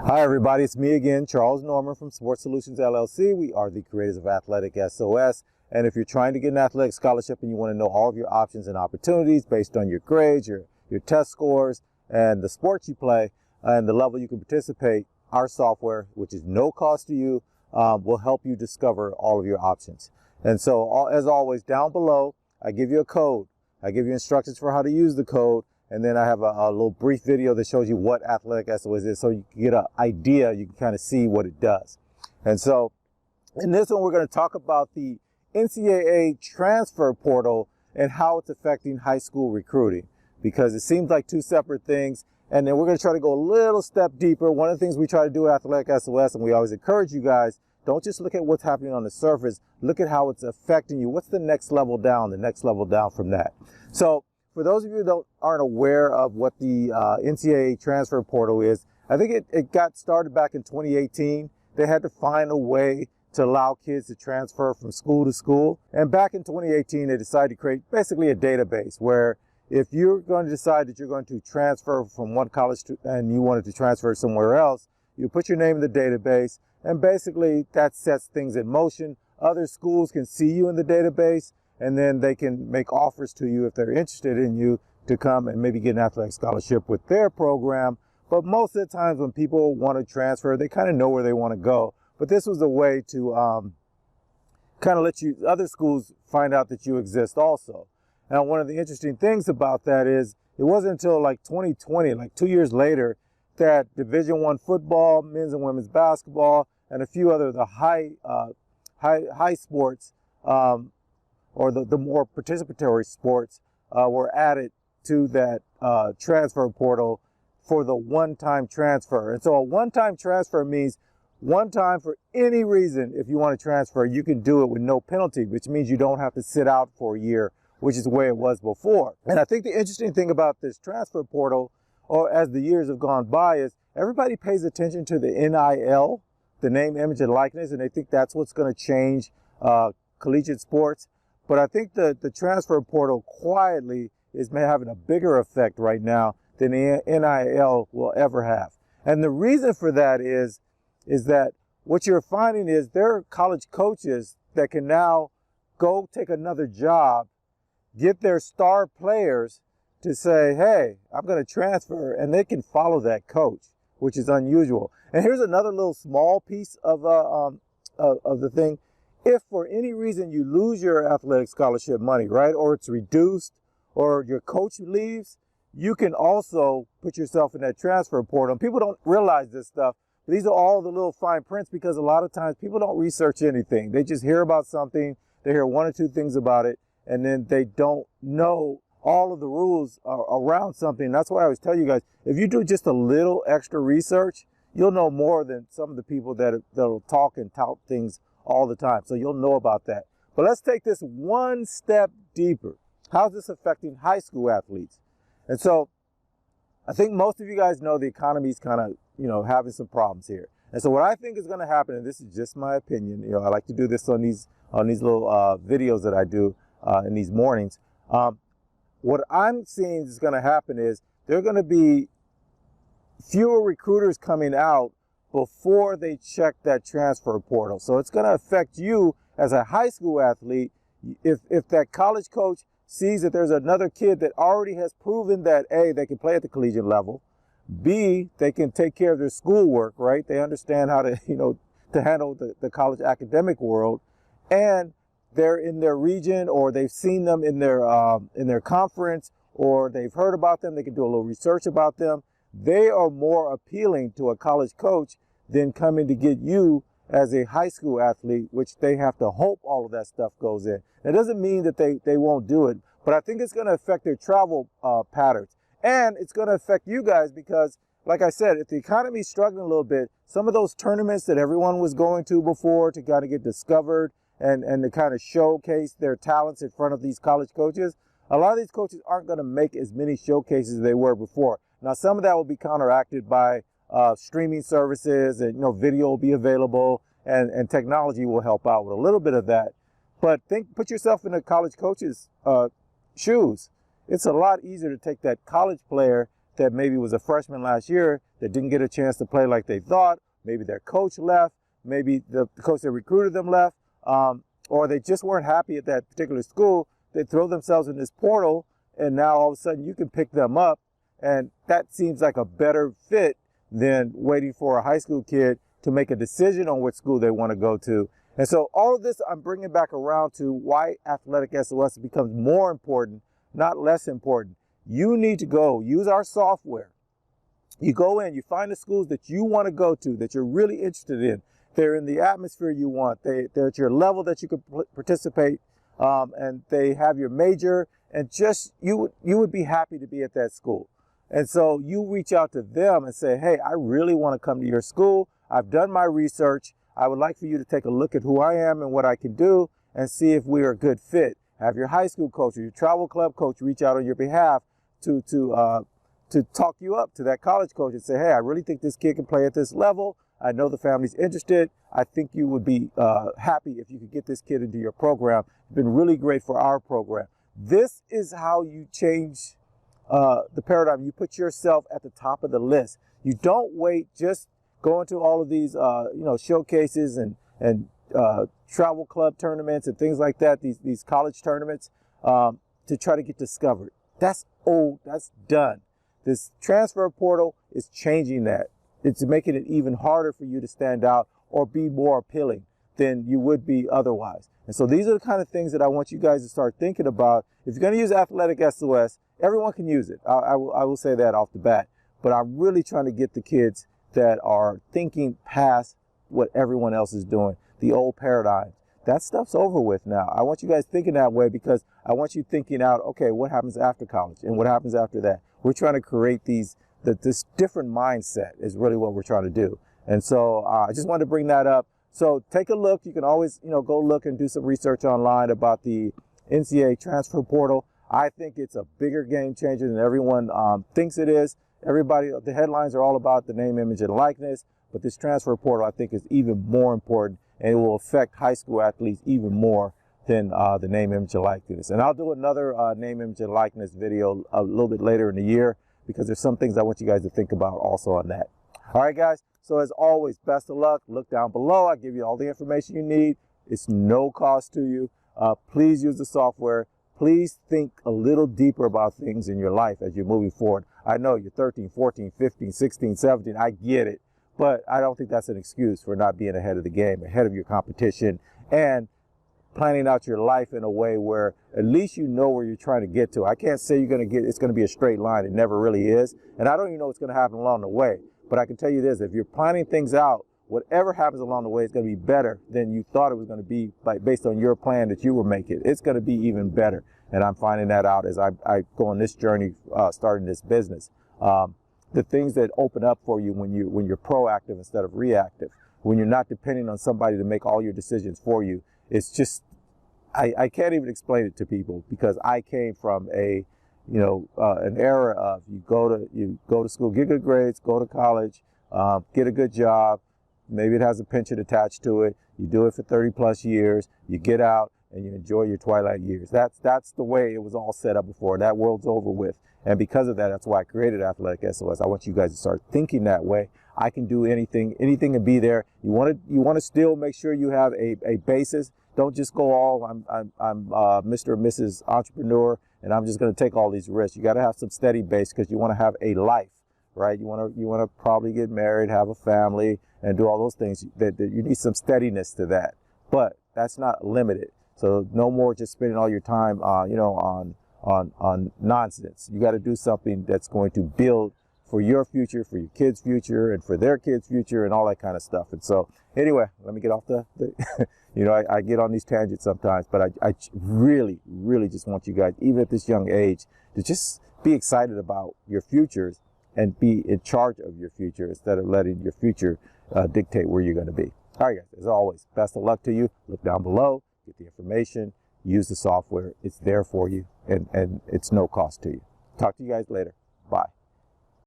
Hi everybody, it's me again, Charles Norman from Sports Solutions LLC. We are the creators of AthleticSOS. And if you're trying to get an athletic scholarship and you want to know all of your options and opportunities based on your grades, your test scores, and the sports you play, and the level you can participate, our software, which is no cost to you, will help you discover all of your options. And so, as always, down below, I give you a code. I give you instructions for how to use the code. And then I have a little brief video that shows you what AthleticSOS is, so you can get an idea, you can kind of see what it does. And so in this one, we're going to talk about the NCAA transfer portal and how it's affecting high school recruiting, because it seems like two separate things. And then we're going to try to go a little step deeper. One of the things we try to do at AthleticSOS, and we always encourage you guys, don't just look at what's happening on the surface, look at how it's affecting you. What's the next level down from that? So for those of you that aren't aware of what the NCAA transfer portal is, I think it got started back in 2018. They had to find a way to allow kids to transfer from school to school. And back in 2018, they decided to create basically a database where if you're going to decide that you're going to transfer from one college and you wanted to transfer somewhere else, you put your name in the database, and basically that sets things in motion. Other schools can see you in the database, and then they can make offers to you if they're interested in you to come and maybe get an athletic scholarship with their program. But most of the times when people want to transfer, they kind of know where they want to go. But this was a way to kind of let other schools find out that you exist also. Now, one of the interesting things about that is it wasn't until like 2020, like 2 years later, that Division I football, men's and women's basketball, and a few other high sports, or the more participatory sports were added to that transfer portal for the one-time transfer. And so a one-time transfer means one time for any reason. If you want to transfer, you can do it with no penalty, which means you don't have to sit out for a year, which is the way it was before. And I think the interesting thing about this transfer portal, or as the years have gone by, is everybody pays attention to the NIL, the name, image, and likeness, and they think that's what's going to change collegiate sports. But I think the transfer portal quietly is having a bigger effect right now than the NIL will ever have. And the reason for that is that what you're finding is there are college coaches that can now go take another job, get their star players to say, hey, I'm going to transfer, and they can follow that coach, which is unusual. And here's another little small piece of the thing. If for any reason you lose your athletic scholarship money, right, or it's reduced, or your coach leaves, you can also put yourself in that transfer portal. And people don't realize this stuff. These are all the little fine prints, because a lot of times people don't research anything. They just hear about something, they hear one or two things about it, and then they don't know all of the rules around something. That's why I always tell you guys, if you do just a little extra research, you'll know more than some of the people that'll talk and tout things all the time. So you'll know about that. But let's take this one step deeper. How's this affecting high school athletes? And so I think most of you guys know the economy is kind of, having some problems here. And so what I think is going to happen, and this is just my opinion, I like to do this on these little videos that I do in these mornings. What I'm seeing is going to happen is there are going to be fewer recruiters coming out before they check that transfer portal. So it's going to affect you as a high school athlete. If that college coach sees that there's another kid that already has proven that A, they can play at the collegiate level, B, they can take care of their schoolwork, right? They understand how to, to handle the college academic world, and they're in their region, or they've seen them in their conference, or they've heard about them, they can do a little research about them. They are more appealing to a college coach than coming to get you as a high school athlete, which they have to hope all of that stuff goes in. It doesn't mean that they won't do it, but I think it's going to affect their travel patterns. And it's going to affect you guys because, like I said, if the economy is struggling a little bit, some of those tournaments that everyone was going to before to kind of get discovered and to kind of showcase their talents in front of these college coaches, a lot of these coaches aren't going to make as many showcases as they were before. Now, some of that will be counteracted by streaming services, and video will be available, and technology will help out with a little bit of that. But put yourself in a college coach's shoes. It's a lot easier to take that college player that maybe was a freshman last year that didn't get a chance to play like they thought. Maybe their coach left. Maybe the coach that recruited them left. Or they just weren't happy at that particular school. They throw themselves in this portal, and now all of a sudden you can pick them up. And that seems like a better fit than waiting for a high school kid to make a decision on what school they want to go to. And so all of this I'm bringing back around to why AthleticSOS becomes more important, not less important. You need to go use our software. You go in, you find the schools that you want to go to, that you're really interested in. They're in the atmosphere you want. They're at your level that you can participate, and they have your major, and just you would be happy to be at that school. And so you reach out to them and say, hey, I really want to come to your school. I've done my research. I would like for you to take a look at who I am and what I can do and see if we are a good fit. Have your high school coach or your travel club coach reach out on your behalf to talk you up to that college coach and say, hey, I really think this kid can play at this level. I know the family's interested. I think you would be happy if you could get this kid into your program. It's been really great for our program. This is how you change the paradigm. You put yourself at the top of the list. You don't wait, just go into all of these showcases and travel club tournaments and things like that, these college tournaments, to try to get discovered. That's old, that's done. This transfer portal is changing that. It's making it even harder for you to stand out or be more appealing than you would be otherwise. And so these are the kind of things that I want you guys to start thinking about. If you're going to use AthleticSOS, everyone can use it. I will say that off the bat. But I'm really trying to get the kids that are thinking past what everyone else is doing, the old paradigm. That stuff's over with now. I want you guys thinking that way because I want you thinking out, okay, what happens after college and what happens after that? We're trying to create this different mindset is really what we're trying to do. And so I just wanted to bring that up. So take a look. You can always, go look and do some research online about the NCAA transfer portal. I think it's a bigger game changer than everyone thinks it is. Everybody, the headlines are all about the name, image, and likeness, but this transfer portal I think is even more important, and it will affect high school athletes even more than the name, image, and likeness. And I'll do another name, image, and likeness video a little bit later in the year because there's some things I want you guys to think about also on that. All right, guys. So as always, best of luck. Look down below. I give you all the information you need. It's no cost to you. Please use the software. Please think a little deeper about things in your life as you're moving forward. I know you're 13, 14, 15, 16, 17. I get it. But I don't think that's an excuse for not being ahead of the game, ahead of your competition, and planning out your life in a way where at least you know where you're trying to get to. I can't say it's going to be a straight line. It never really is. And I don't even know what's going to happen along the way. But I can tell you this, if you're planning things out, whatever happens along the way is going to be better than you thought it was going to be based on your plan that you were making. It's going to be even better. And I'm finding that out as I go on this journey, starting this business. The things that open up for you when you're proactive instead of reactive, when you're not depending on somebody to make all your decisions for you. It's just, I can't even explain it to people because I came from an era of you go to school, get good grades, go to college, get a good job. Maybe it has a pension attached to it. You do it for 30 plus years. You get out and you enjoy your twilight years. That's the way it was all set up before. That world's over with. And because of that, that's why I created AthleticSOS. I want you guys to start thinking that way. I can do anything can be there. You want to still make sure you have a basis. Don't just go all I'm Mr. or Mrs. Entrepreneur and I'm just going to take all these risks. You got to have some steady base because you want to have a life, right? You want to probably get married, have a family, and do all those things. That you need some steadiness to that. But that's not limited. So no more just spending all your time, on nonsense. You got to do something that's going to build for your future, for your kids' future, and for their kids' future, and all that kind of stuff. And so, anyway, let me get off the I get on these tangents sometimes, but I really, really just want you guys, even at this young age, to just be excited about your futures and be in charge of your future instead of letting your future dictate where you're going to be. All right, guys, as always, best of luck to you. Look down below, get the information, use the software. It's there for you, and it's no cost to you. Talk to you guys later. Bye.